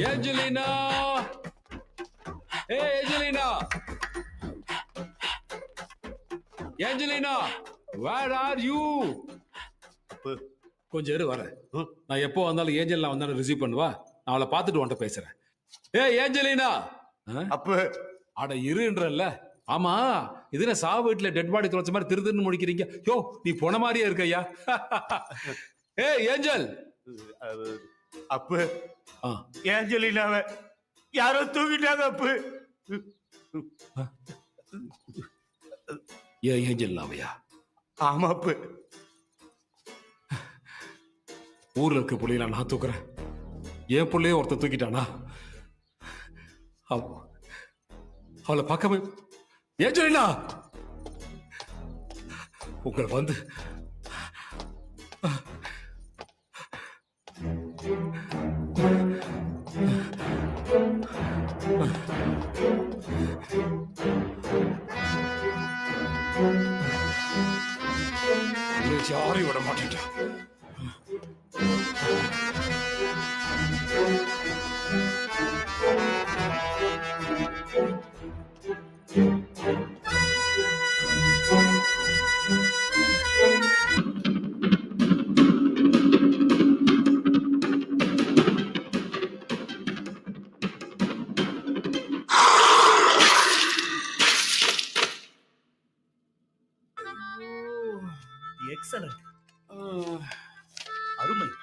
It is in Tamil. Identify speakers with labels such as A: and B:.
A: ஏஞ்சலினா, ஏ Angelina, Angelina, where are you?
B: அப்பு.
A: கொஞ்சம் இரு வரேன். நான் எப்போ வந்தாலும் ஏஞ்சலினா வந்தாலும் ரிசீவ் பண்ணுவா. நான் அவளை பார்த்துட்டு உன்கிட்ட பேசுறேன். ஏ ஏஞ்சலினா.
B: அப்பு.
A: அட இருன்றல்ல. ஆமா, இதுல சாவு வீட்டுல டெட் பாடி தொலைச்ச மாதிரி திருதுன்னு முடிக்கிறீங்க. யோ, நீ போன மாதிரியே இருக்கையா? ஏ ஏஞ்சல்.
B: அப்பு. ஏஞ்சலினாவை யாரோ தூக்கிட்டாங்க அப்பு.
A: ஏ ஏஞ்சல் நாவையா?
B: ஆமா அப்பு.
A: ஊர்ல இருக்க புள்ளையில நான் தூக்குறேன். என் புள்ளைய ஒருத்தன் தூக்கிட்டானா? அவளை பார்க்கவே ஏஞ்சலினா உங்களை வந்து யாரையும் விட மாட்டேன்.